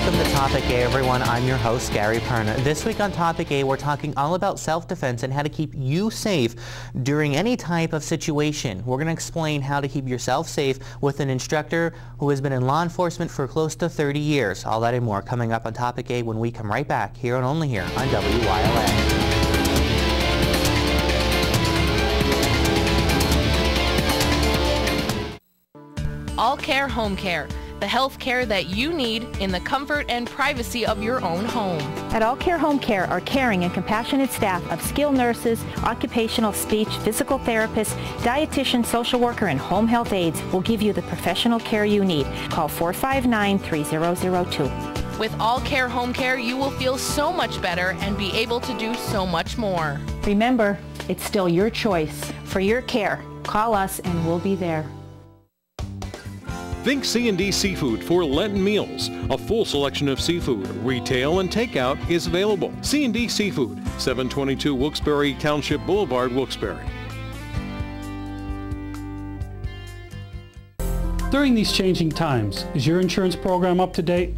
Welcome to Topic A, everyone. I'm your host, Gary Perna. This week on Topic A, we're talking all about self-defense and how to keep you safe during any type of situation. We're going to explain how to keep yourself safe with an instructor who has been in law enforcement for close to 30 years. All that and more coming up on Topic A when we come right back here and only here on WYLA. All Care Home Care, the health care that you need in the comfort and privacy of your own home. At All Care Home Care, our caring and compassionate staff of skilled nurses, occupational speech, physical therapists, dietitian, social worker, and home health aides will give you the professional care you need. Call 459-3002. With All Care Home Care, you will feel so much better and be able to do so much more. Remember, it's still your choice. For your care, call us and we'll be there. Think C&D Seafood for Lenten meals. A full selection of seafood, retail and takeout is available. C&D Seafood, 722 Wilkes-Barre Township Boulevard, Wilkes-Barre. During these changing times, is your insurance program up to date?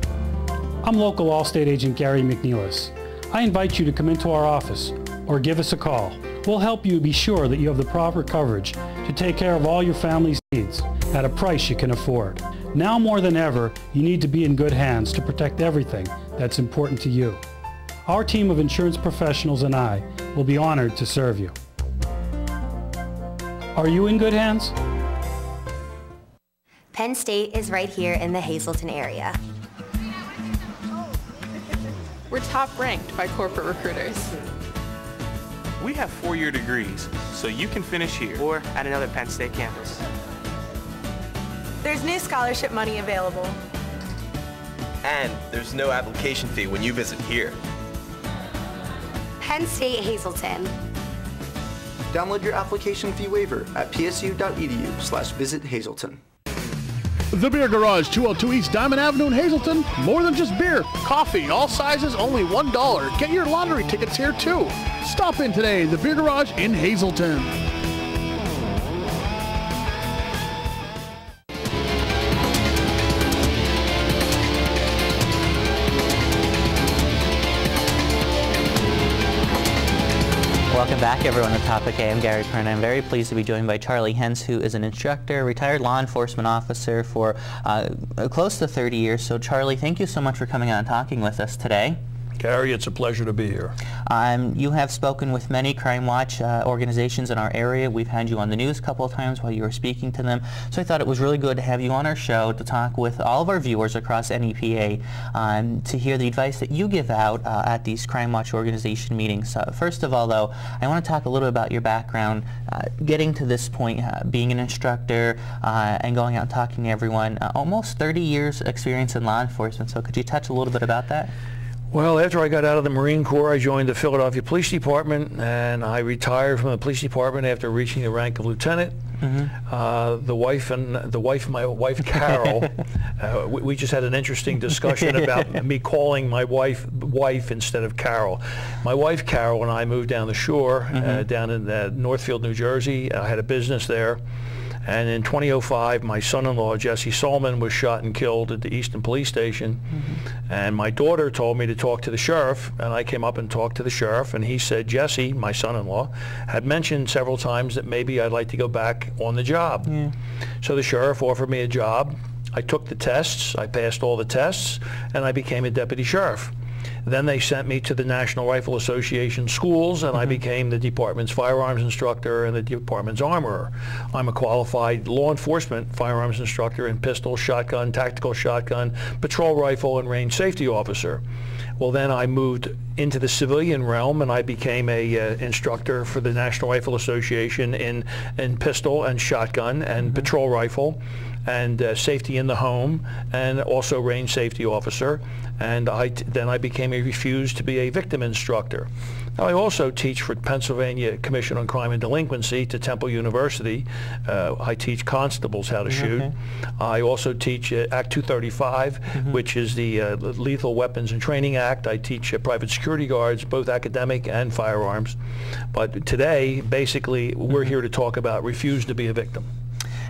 I'm local Allstate agent Gary McNeilis. I invite you to come into our office or give us a call. We'll help you be sure that you have the proper coverage to take care of all your family's needs at a price you can afford. Now more than ever, you need to be in good hands to protect everything that's important to you. Our team of insurance professionals and I will be honored to serve you. Are you in good hands? Penn State is right here in the Hazleton area. We're top ranked by corporate recruiters. We have four-year degrees, so you can finish here or at another Penn State campus. There's new scholarship money available. And there's no application fee when you visit here. Penn State Hazleton. Download your application fee waiver at psu.edu/visit Hazleton. The Beer Garage, 202 East Diamond Avenue in Hazleton. More than just beer. Coffee, all sizes, only $1. Get your lottery tickets here, too. Stop in today, The Beer Garage in Hazleton. Welcome back, everyone, to Topic A. I'm Gary Perna. I'm very pleased to be joined by Charlie Hens, who is an instructor, retired law enforcement officer for close to 30 years. So, Charlie, thank you so much for coming on and talking with us today. Gary, it's a pleasure to be here. You have spoken with many Crime Watch organizations in our area. We've had you on the news a couple of times while you were speaking to them. So I thought it was really good to have you on our show to talk with all of our viewers across NEPA to hear the advice that you give out at these Crime Watch organization meetings. First of all, though, I want to talk a little about your background, getting to this point, being an instructor and going out and talking to everyone. Almost 30 years experience in law enforcement. So could you touch a little bit about that? Well, after I got out of the Marine Corps, I joined the Philadelphia Police Department, and I retired from the police department after reaching the rank of lieutenant. The wife, my wife Carol, we just had an interesting discussion about me calling my wife instead of Carol. My wife Carol and I moved down the shore, down in Northfield, New Jersey. I had a business there. And in 2005, my son-in-law, Jesse Solomon, was shot and killed at the Easton Police Station. And my daughter told me to talk to the sheriff, and I came up and talked to the sheriff, and he said Jesse, my son-in-law, had mentioned several times that maybe I'd like to go back on the job. So the sheriff offered me a job. I took the tests, I passed all the tests, and I became a deputy sheriff. Then they sent me to the National Rifle Association schools, and I became the department's firearms instructor and the department's armorer. I'm a qualified law enforcement firearms instructor in pistol, shotgun, tactical shotgun, patrol rifle, and range safety officer. Well, then I moved into the civilian realm, and I became a instructor for the National Rifle Association in pistol and shotgun and patrol rifle and safety in the home, and also range safety officer. And then I became a refused to be a victim instructor. Now, I also teach for Pennsylvania Commission on Crime and Delinquency to Temple University. I teach constables how to shoot. I also teach Act 235, which is the Lethal Weapons and Training Act. I teach private security guards, both academic and firearms. But today, basically, we're here to talk about refuse to be a victim.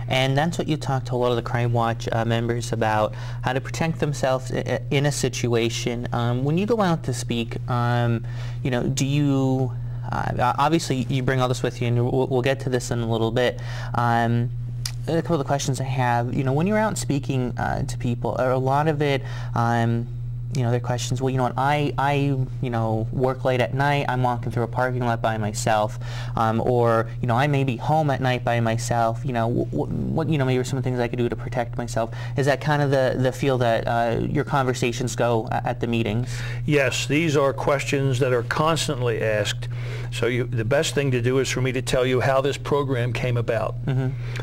And that's what you talk to a lot of the Crime Watch members about, how to protect themselves in a situation. When you go out to speak, you know, do you, obviously you bring all this with you, and we'll get to this in a little bit. A couple of the questions I have, you know, when you're out speaking to people, are a lot of it, you know, their questions, well, you know what, I you know, work late at night, I'm walking through a parking lot by myself, or, you know, I may be home at night by myself, you know, what you know, maybe some things I could do to protect myself. Is that kind of the feel that your conversations go at the meetings? Yes, these are questions that are constantly asked. So the best thing to do is for me to tell you how this program came about.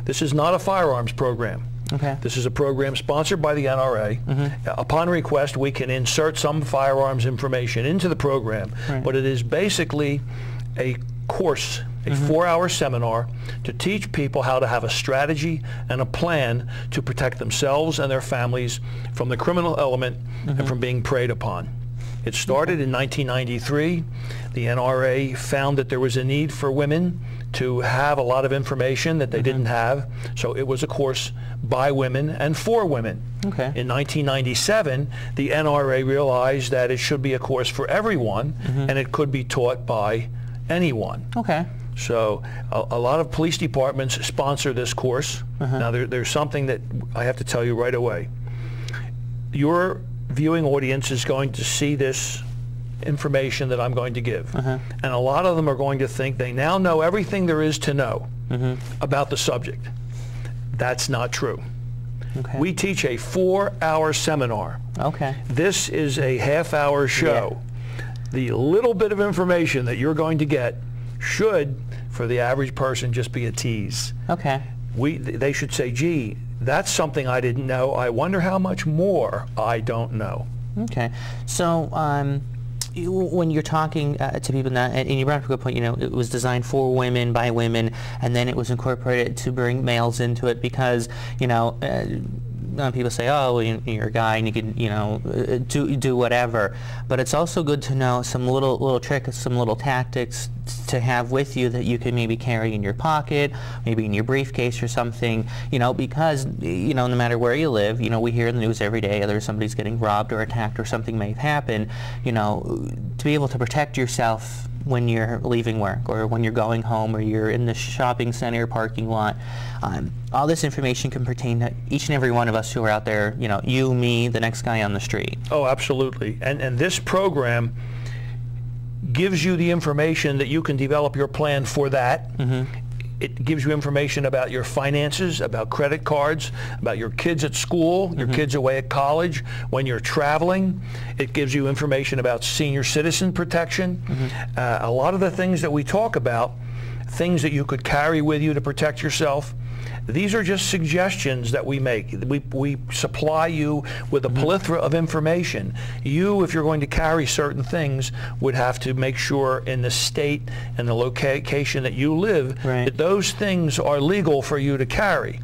This is not a firearms program. Okay. This is a program sponsored by the NRA. Upon request, we can insert some firearms information into the program, but it is basically a course, a 4-hour seminar to teach people how to have a strategy and a plan to protect themselves and their families from the criminal element and from being preyed upon. It started in 1993. The NRA found that there was a need for women to have a lot of information that they didn't have, so it was a course by women and for women. Okay. In 1997, the NRA realized that it should be a course for everyone, and it could be taught by anyone. Okay. So a lot of police departments sponsor this course. Now there's something that I have to tell you right away. Your viewing audience is going to see this information that I'm going to give. And a lot of them are going to think they now know everything there is to know about the subject. That's not true. Okay. We teach a 4-hour seminar. Okay. This is a half-hour show. The little bit of information that you're going to get should, for the average person, just be a tease. Okay. They should say, gee, that's something I didn't know. I wonder how much more I don't know. Okay. So when you're talking to people now, and you brought up a good point, you know, it was designed for women, by women, and then it was incorporated to bring males into it because, you know, people say, oh, well, you're a guy and you can, you know, do whatever. But it's also good to know some little tricks, some little tactics to have with you that you can maybe carry in your pocket, maybe in your briefcase or something, you know, because, you know, no matter where you live, you know, we hear in the news every day either somebody's getting robbed or attacked or something may have happened, you know, to be able to protect yourself when you're leaving work or when you're going home or you're in the shopping center parking lot. All this information can pertain to each and every one of us who are out there, you know, you, me, the next guy on the street. Oh, absolutely. And this program gives you the information that you can develop your plan for that. It gives you information about your finances, about credit cards, about your kids at school, your kids away at college, when you're traveling. It gives you information about senior citizen protection. A lot of the things that we talk about, things that you could carry with you to protect yourself, these are just suggestions that we make. We supply you with a plethora of information. You, if you're going to carry certain things, would have to make sure in the state and the location that you live that those things are legal for you to carry.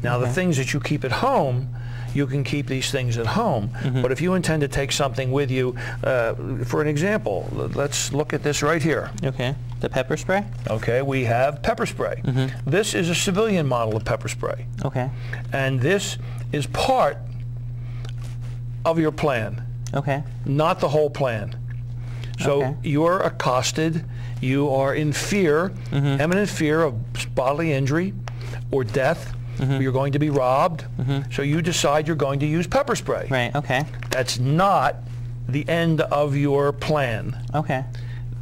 Now, the things that you keep at home, you can keep these things at home. But if you intend to take something with you, for an example, let's look at this right here. Okay. The pepper spray? Okay, we have pepper spray. This is a civilian model of pepper spray. Okay. And this is part of your plan. Okay. Not the whole plan. So you're accosted, you are in fear, imminent fear of bodily injury or death. You're going to be robbed, so you decide you're going to use pepper spray. Right, okay. That's not the end of your plan. Okay.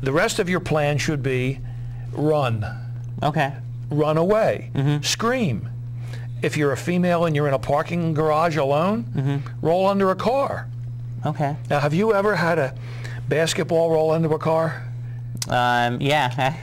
The rest of your plan should be run. Okay. Run away. Scream. If you're a female and you're in a parking garage alone, roll under a car. Okay. Now, have you ever had a basketball roll under a car? Yeah.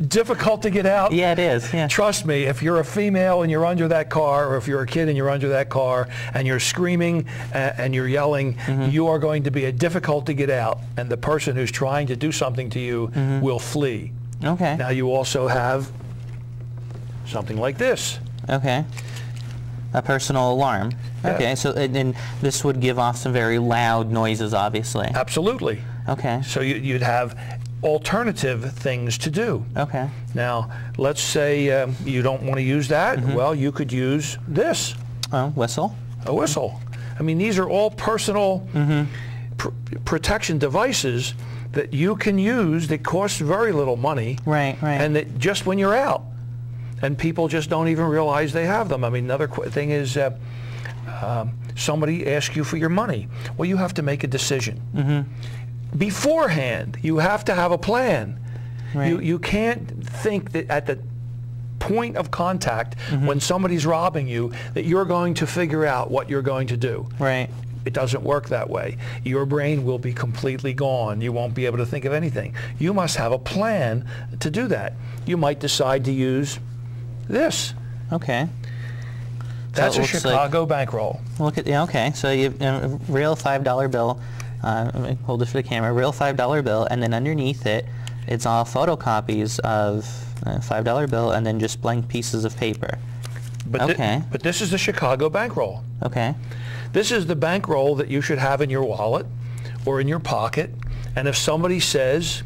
Difficult to get out? Yeah, it is. Yeah. Trust me, if you're a female and you're under that car, or if you're a kid and you're under that car, and you're screaming and you're yelling, you are going to be difficult to get out, and the person who's trying to do something to you will flee. Okay. Now, you also have something like this. Okay. A personal alarm. Okay, so and this would give off some very loud noises, obviously. Absolutely. Okay. So you'd have alternative things to do. Okay. Now, let's say you don't want to use that. Well, you could use this. Whistle. A whistle. I mean, these are all personal protection devices that you can use that cost very little money. Right, right. And that just when you're out, and people just don't even realize they have them. I mean, another thing is somebody asks you for your money. Well, you have to make a decision. Beforehand, you have to have a plan. Right. You can't think that at the point of contact when somebody's robbing you that you're going to figure out what you're going to do. Right. It doesn't work that way. Your brain will be completely gone. You won't be able to think of anything. You must have a plan to do that. You might decide to use this. Okay. That's a Chicago bankroll. Look at, okay, so you have a real $5 bill. Let me hold it for the camera. Real $5 bill, and then underneath it, it's all photocopies of a $5 bill, and then just blank pieces of paper. But but this is the Chicago bankroll. Okay. This is the bankroll that you should have in your wallet or in your pocket, and if somebody says,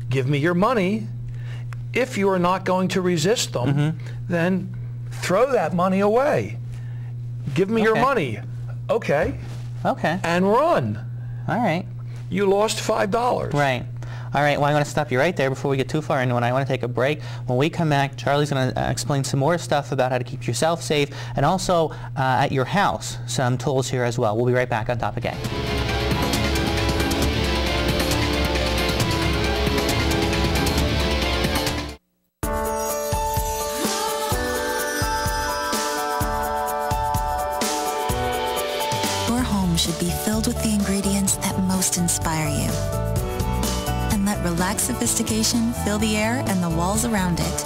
"Give me your money," if you are not going to resist them, then throw that money away. Give me your money. Okay. Okay. And run. All right. You lost $5. Right. All right, well, I'm going to stop you right there before we get too far into it. I want to take a break. When we come back, Charlie's going to explain some more stuff about how to keep yourself safe, and also at your house, some tools here as well. We'll be right back on Topic A. Should be filled with the ingredients that most inspire you. And let relaxed sophistication fill the air and the walls around it.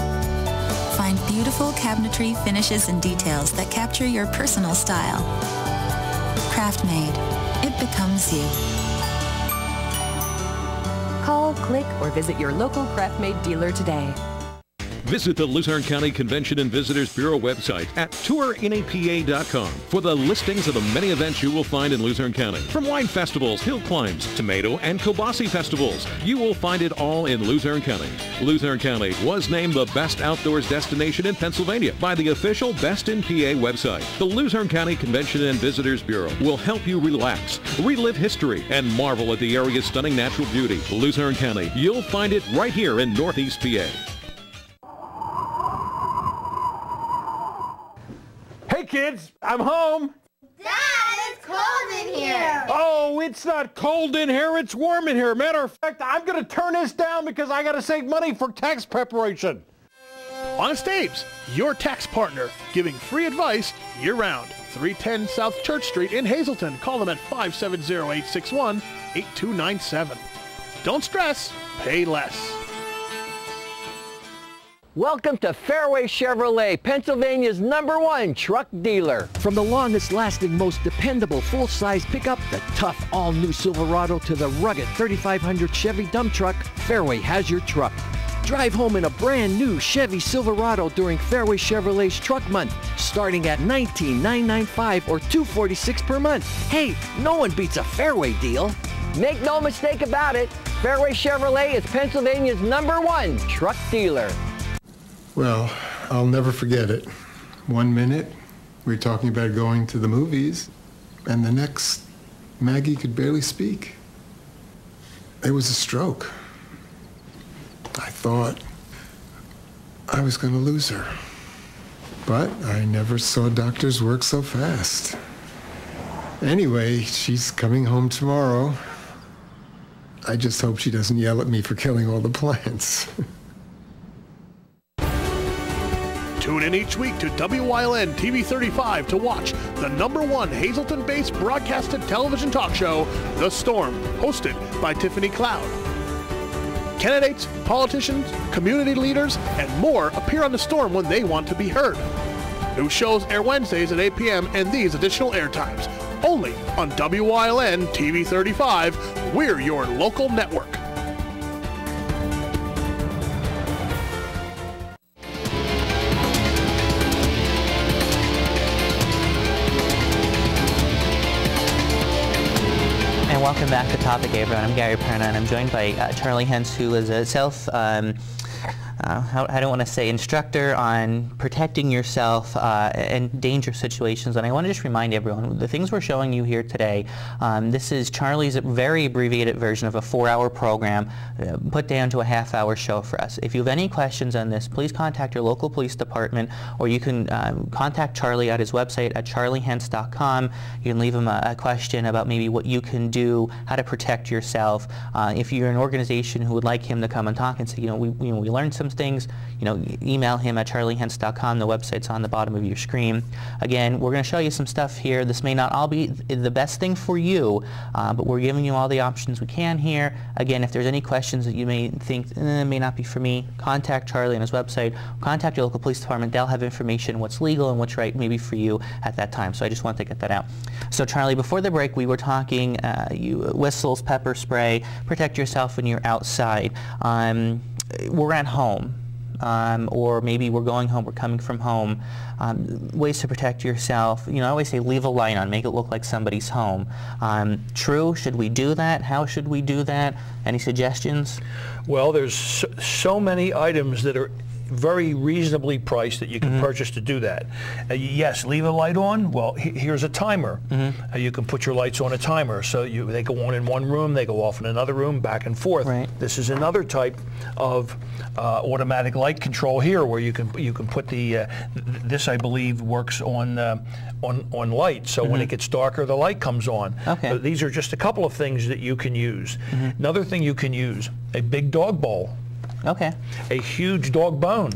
Find beautiful cabinetry finishes and details that capture your personal style. Craft-made. It becomes you. Call, click, or visit your local Craft-Made dealer today. Visit the Luzerne County Convention and Visitors Bureau website at tourinapa.com for the listings of the many events you will find in Luzerne County. From wine festivals, hill climbs, tomato and kielbasa festivals, you will find it all in Luzerne County. Luzerne County was named the best outdoors destination in Pennsylvania by the official Best in PA website. The Luzerne County Convention and Visitors Bureau will help you relax, relive history, and marvel at the area's stunning natural beauty. Luzerne County, you'll find it right here in Northeast PA. Hey kids, I'm home. Dad, it's cold in here. Oh, it's not cold in here, it's warm in here. Matter of fact, I'm going to turn this down because I got to save money for tax preparation. Honest Abe's, your tax partner, giving free advice year-round. 310 South Church Street in Hazleton. Call them at 570-861-8297. Don't stress, pay less. Welcome to Fairway Chevrolet, Pennsylvania's #1 truck dealer. From the longest-lasting, most dependable full-size pickup, the tough all-new Silverado, to the rugged 3500 Chevy dump truck, Fairway has your truck. Drive home in a brand new Chevy Silverado during Fairway Chevrolet's Truck Month, starting at $19,995 or $246 per month. Hey, no one beats a Fairway deal. Make no mistake about it, Fairway Chevrolet is Pennsylvania's #1 truck dealer. Well, I'll never forget it. 1 minute, we were talking about going to the movies, and the next, Maggie could barely speak. It was a stroke. I thought I was going to lose her. But I never saw doctors work so fast. Anyway, she's coming home tomorrow. I just hope she doesn't yell at me for killing all the plants. Tune in each week to WYLN TV 35 to watch the #1 Hazleton-based broadcasted television talk show, The Storm, hosted by Tiffany Cloud. Candidates, politicians, community leaders, and more appear on The Storm when they want to be heard. New shows air Wednesdays at 8 p.m. and these additional air times. Only on WYLN TV 35. We're your local network. Welcome back to Topic, everyone. I'm Gary Perna, and I'm joined by Charlie Hentz, who is a I don't want to say instructor on protecting yourself in danger situations. And I want to just remind everyone, the things we're showing you here today, this is Charlie's very abbreviated version of a 4-hour program put down to a half-hour show for us. If you have any questions on this, please contact your local police department, or you can contact Charlie at his website at charliehentz.com. You can leave him a question about maybe what you can do, how to protect yourself. If you're an organization who would like him to come and talk and say, we learned some things, email him at charliehentz.com. The website's on the bottom of your screen. Again, we're going to show you some stuff here. This may not all be the best thing for you, but we're giving you all the options we can here. Again, if there's any questions that you may think may not be for me, contact Charlie on his website. Contact your local police department. They'll have information what's legal and what's right maybe for you at that time. So I just want to get that out. So Charlie, before the break, we were talking whistles, pepper spray, protect yourself when you're outside. We're at home, or maybe we're going home, we're coming from home. Ways to protect yourself. I always say leave a light on, make it look like somebody's home. True? Should we do that? How should we do that? Any suggestions? Well, there's so many items that are very reasonably priced that you can purchase to do that. Yes, leave a light on. Well, here's a timer. You can put your lights on a timer. So they go on in one room, they go off in another room, back and forth. Right. This is another type of automatic light control here, where you can put the this, I believe, works on light. So when it gets darker, the light comes on. Okay. These are just a couple of things that you can use. Another thing you can use: a big dog bowl. Okay. A huge dog bone.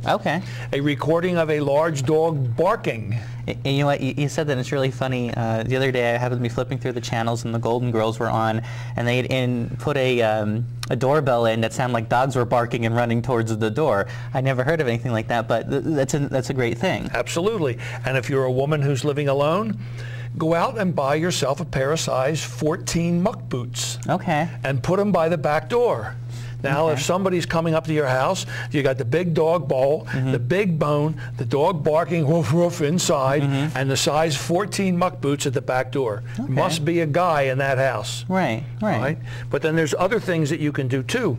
Okay. A recording of a large dog barking. And you know what, you said that, it's really funny. The other day I happened to be flipping through the channels and the Golden Girls were on, and they had put a doorbell in that sounded like dogs were barking and running towards the door. I never heard of anything like that, but that's a great thing. Absolutely. And if you're a woman who's living alone, go out and buy yourself a pair of size 14 muck boots. Okay. And put them by the back door. Now, if somebody's coming up to your house, you got the big dog bowl, the big bone, the dog barking woof woof inside, and the size 14 muck boots at the back door. Okay. Must be a guy in that house. Right, right. But then there's other things that you can do too.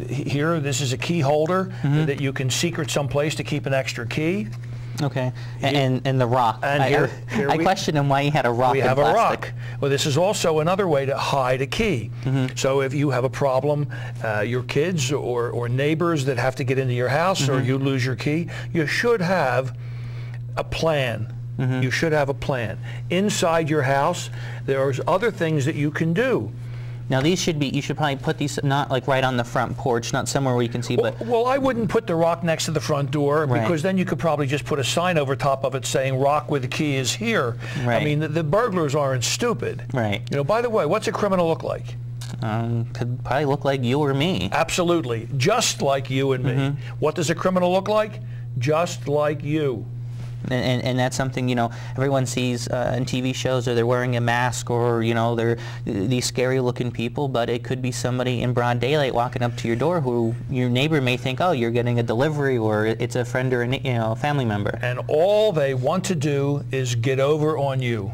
Here, this is a key holder that you can secret someplace to keep an extra key. Okay, and the rock. And I questioned him why he had a rock. We have a rock. Well, this is also another way to hide a key. So if you have a problem, your kids or neighbors that have to get into your house, or you lose your key, you should have a plan. You should have a plan. Inside your house, there's other things that you can do. Now these should be, you should probably put these not like right on the front porch, not somewhere where you can see, but... Well, I wouldn't put the rock next to the front door, because then you could probably just put a sign over top of it saying rock where the key is here. Right. I mean, the burglars aren't stupid. Right. By the way, what's a criminal look like? Could probably look like you or me. Absolutely. Just like you and me. What does a criminal look like? Just like you. And that's something, everyone sees in TV shows, or they're wearing a mask, or, they're these scary looking people, but it could be somebody in broad daylight walking up to your door who your neighbor may think, oh, you're getting a delivery, or it's a friend or a family member. And all they want to do is get over on you.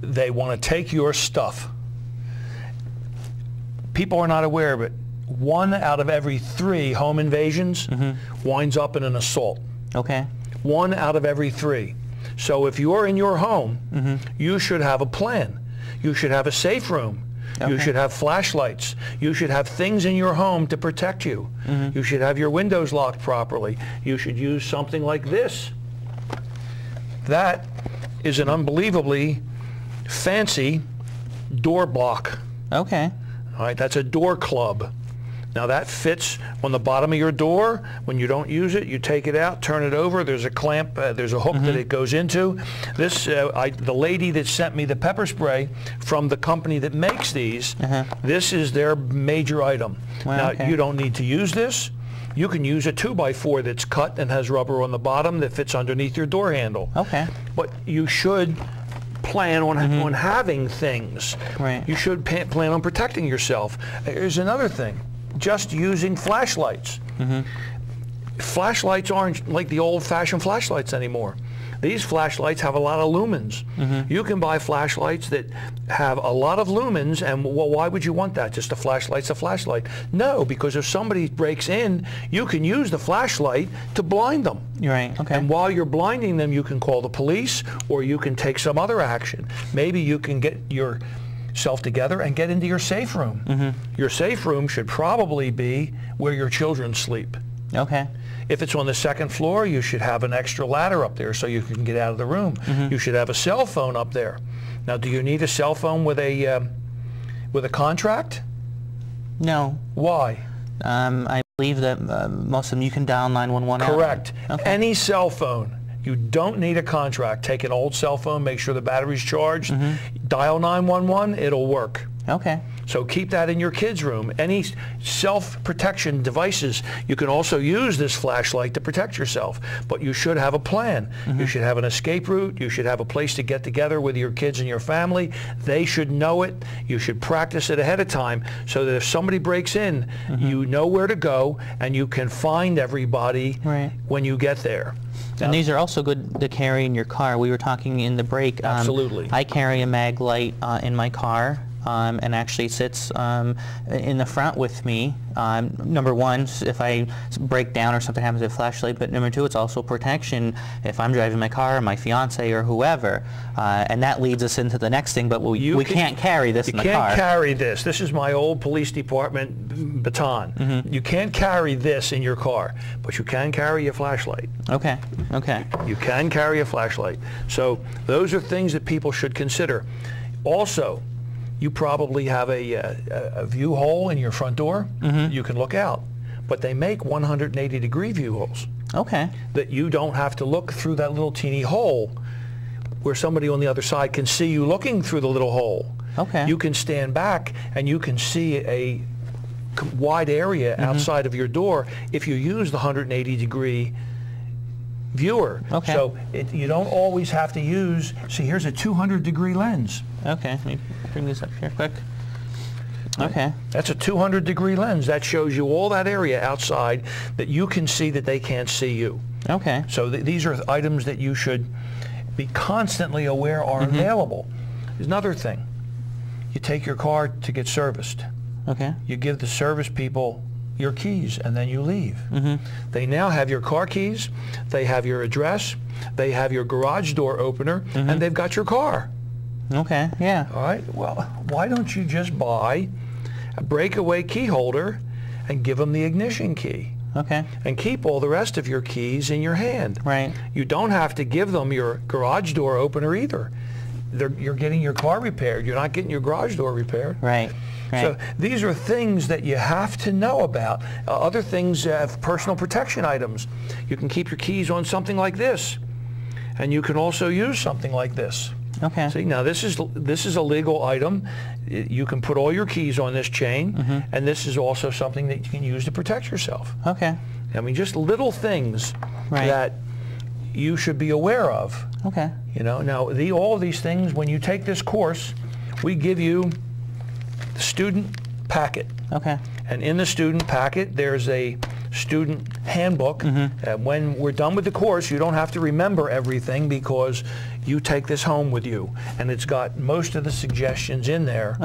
They want to take your stuff. People are not aware of it. 1 out of every 3 home invasions winds up in an assault. Okay. 1 out of every 3. So if you're in your home, you should have a plan. You should have a safe room. Okay. You should have flashlights. You should have things in your home to protect you. You should have your windows locked properly. You should use something like this. That is an unbelievably fancy door block. Okay. All right, that's a door club. Now that fits on the bottom of your door. When you don't use it, you take it out, turn it over. There's a clamp, there's a hook that it goes into. This, the lady that sent me the pepper spray from the company that makes these, this is their major item. Now, you don't need to use this. You can use a 2x4 that's cut and has rubber on the bottom that fits underneath your door handle. Okay. But you should plan on having things. Right. You should plan on protecting yourself. Here's another thing. Just using flashlights. Flashlights aren't like the old-fashioned flashlights anymore. These flashlights have a lot of lumens. You can buy flashlights that have a lot of lumens, and well, why would you want that? Just a flashlight's a flashlight. No, because if somebody breaks in, you can use the flashlight to blind them. Right, okay. And while you're blinding them, you can call the police, or you can take some other action. Maybe you can get yourself together and get into your safe room. Your safe room should probably be where your children sleep. Okay. If it's on the second floor, you should have an extra ladder up there so you can get out of the room. You should have a cell phone up there. Now, do you need a cell phone with a contract? No. Why? I believe that most of them you can dial 911 out. Correct. Okay. Any cell phone. You don't need a contract. Take an old cell phone, make sure the battery's charged, dial 911, it'll work. Okay. So keep that in your kids' room. Any self-protection devices, you can also use this flashlight to protect yourself, but you should have a plan. You should have an escape route. You should have a place to get together with your kids and your family. They should know it. You should practice it ahead of time so that if somebody breaks in, you know where to go and you can find everybody when you get there. And these are also good to carry in your car. We were talking in the break. Absolutely. I carry a mag light in my car. And actually sits in the front with me. Number one, if I break down or something happens with a flashlight, but number two, it's also protection if I'm driving my car, my fiance, or whoever. And that leads us into the next thing, but we can't carry this in the car. You can't carry this. This is my old police department baton. You can't carry this in your car, but you can carry a flashlight. Okay, okay. You can carry a flashlight. So those are things that people should consider. Also, you probably have a view hole in your front door. You can look out. But they make 180-degree view holes. Okay. That you don't have to look through that little teeny hole where somebody on the other side can see you looking through the little hole. Okay. You can stand back and you can see a wide area outside of your door if you use the 180-degree viewer. Okay. So you don't always have to use, see, here's a 200-degree lens. Okay, let me bring this up here quick. Okay. That's a 200-degree lens. That shows you all that area outside that you can see that they can't see you. Okay. So these are items that you should be constantly aware are available. There's another thing. You take your car to get serviced. Okay. You give the service people your keys and then you leave. They now have your car keys, they have your address, they have your garage door opener, and they've got your car. Okay, yeah. All right, well, why don't you just buy a breakaway key holder and give them the ignition key? Okay. And keep all the rest of your keys in your hand. Right. You don't have to give them your garage door opener either. You're getting your car repaired. You're not getting your garage door repaired. Right. Right. So these are things that you have to know about. Other things, personal protection items. You can keep your keys on something like this, and you can also use something like this. Okay. See, now this is a legal item. You can put all your keys on this chain, and this is also something that you can use to protect yourself. Okay. I mean, just little things that you should be aware of. Okay. You know, now all of these things, when you take this course, we give you the student packet. Okay. And in the student packet, there's a student handbook. When we're done with the course, you don't have to remember everything because you take this home with you. And it's got most of the suggestions in there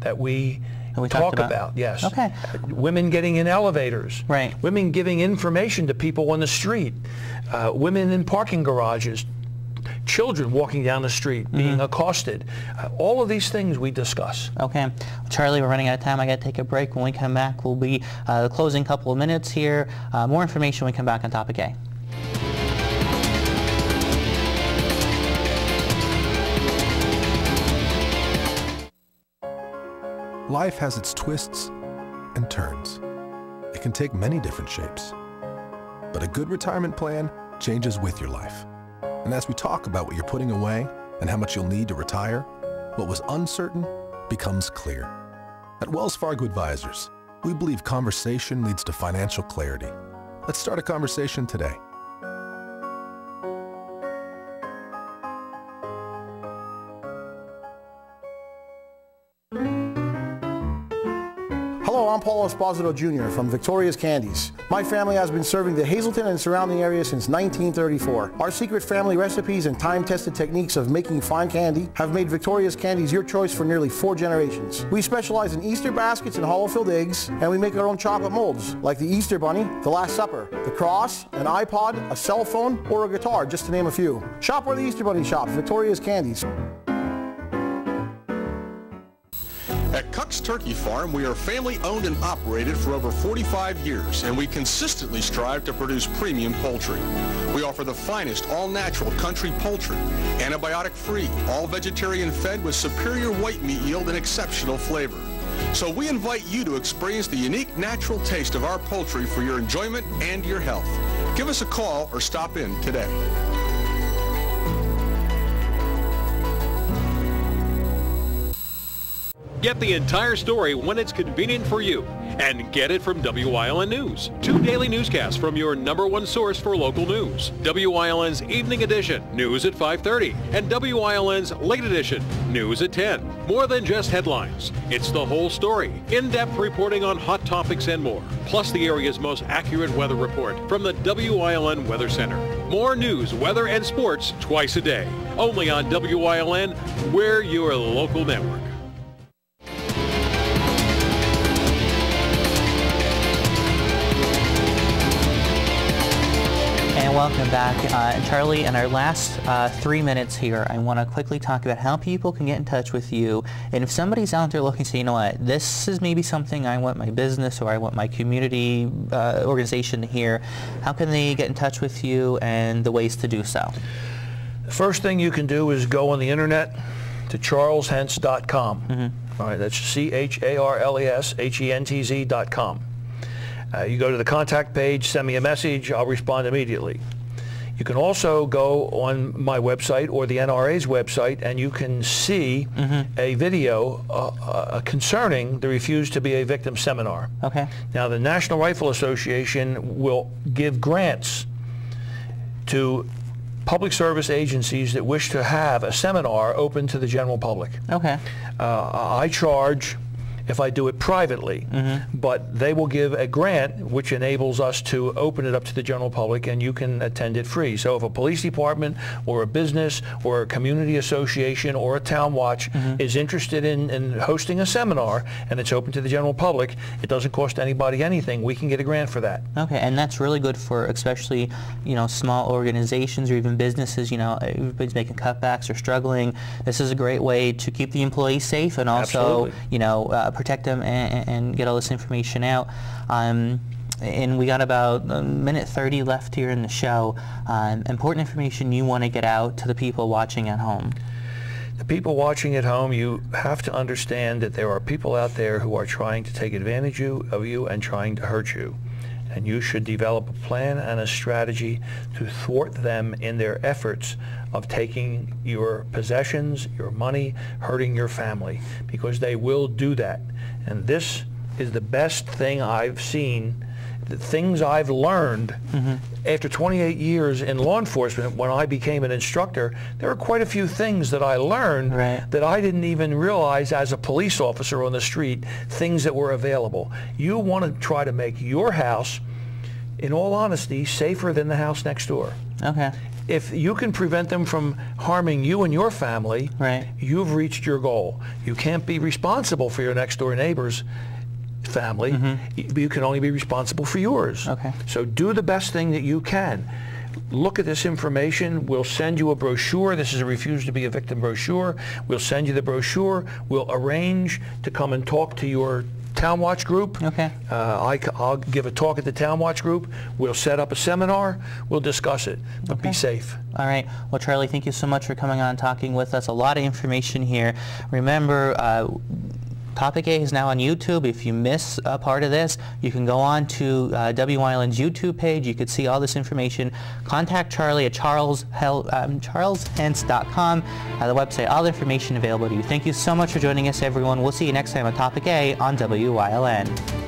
that we talk about. Yes. Okay. Women getting in elevators. Right. Women giving information to people on the street. Women in parking garages. Children walking down the street being accosted. All of these things we discuss. Okay. Charlie, we're running out of time. I got to take a break. When we come back, we'll be closing couple of minutes here. More information when we come back on Topic A. Life has its twists and turns. It can take many different shapes. But a good retirement plan changes with your life. And as we talk about what you're putting away and how much you'll need to retire, what was uncertain becomes clear. At Wells Fargo Advisors, we believe conversation leads to financial clarity. Let's start a conversation today. Hello, I'm Paul Esposito Jr. from Victoria's Candies. My family has been serving the Hazleton and surrounding area since 1934. Our secret family recipes and time-tested techniques of making fine candy have made Victoria's Candies your choice for nearly 4 generations. We specialize in Easter baskets and hollow-filled eggs, and we make our own chocolate molds, like the Easter Bunny, the Last Supper, the Cross, an iPod, a cell phone, or a guitar, just to name a few. Shop where the Easter Bunny shops, Victoria's Candies. At Cuck's Turkey Farm, we are family owned and operated for over 45 years, and we consistently strive to produce premium poultry. We offer the finest all-natural country poultry, antibiotic-free, all-vegetarian fed with superior white meat yield and exceptional flavor. So we invite you to experience the unique natural taste of our poultry for your enjoyment and your health. Give us a call or stop in today. Get the entire story when it's convenient for you. And get it from WILN News. 2 daily newscasts from your #1 source for local news. WILN's Evening Edition, news at 5:30. And WILN's Late Edition, news at 10. More than just headlines. It's the whole story. In-depth reporting on hot topics and more. Plus the area's most accurate weather report from the WILN Weather Center. More news, weather, and sports twice a day. Only on WILN, we're your local network. Welcome back. Charlie, in our last 3 minutes here, I want to quickly talk about how people can get in touch with you. And if somebody's out there looking to say, you know what, this is maybe something I want my business or I want my community organization to hear, how can they get in touch with you and the ways to do so? The first thing you can do is go on the internet to charleshentz.com. All right, that's CHARLESHENTZ.com. You go to the contact page, send me a message, I'll respond immediately. You can also go on my website or the NRA's website and you can see a video concerning the Refuse to Be a Victim seminar. Okay. Now the National Rifle Association will give grants to public service agencies that wish to have a seminar open to the general public. Okay. I charge if I do it privately, but they will give a grant which enables us to open it up to the general public and you can attend it free. So if a police department or a business or a community association or a town watch is interested in hosting a seminar and it's open to the general public, it doesn't cost anybody anything. We can get a grant for that. Okay, and that's really good for especially, you know, small organizations or even businesses, you know, everybody's making cutbacks or struggling. This is a great way to keep the employees safe and also, you know, protect them and get all this information out. And we got about a minute 30 left here in the show. Important information you want to get out to the people watching at home. The people watching at home, you have to understand that there are people out there who are trying to take advantage of you and trying to hurt you. And you should develop a plan and a strategy to thwart them in their efforts of taking your possessions, your money, hurting your family, because they will do that. And this is the best thing I've seen, the things I've learned after 28 years in law enforcement. When I became an instructor, there were quite a few things that I learned that I didn't even realize as a police officer on the street, things that were available. You want to try to make your house, in all honesty, safer than the house next door. Okay. If you can prevent them from harming you and your family, you've reached your goal. You can't be responsible for your next door neighbor's family. You can only be responsible for yours. Okay. So do the best thing that you can. Look at this information. We'll send you a brochure. This is a Refuse to Be a Victim brochure. We'll send you the brochure. We'll arrange to come and talk to your Town Watch group. Okay. I'll give a talk at the Town Watch group. We'll set up a seminar. We'll discuss it. But be safe. All right. Well, Charlie, thank you so much for coming on and talking with us. A lot of information here. Remember, Topic A is now on YouTube. If you miss a part of this, you can go on to WILN's YouTube page. You could see all this information. Contact Charlie at charleshentz.com. The website, all the information available to you. Thank you so much for joining us, everyone. We'll see you next time on Topic A on WILN.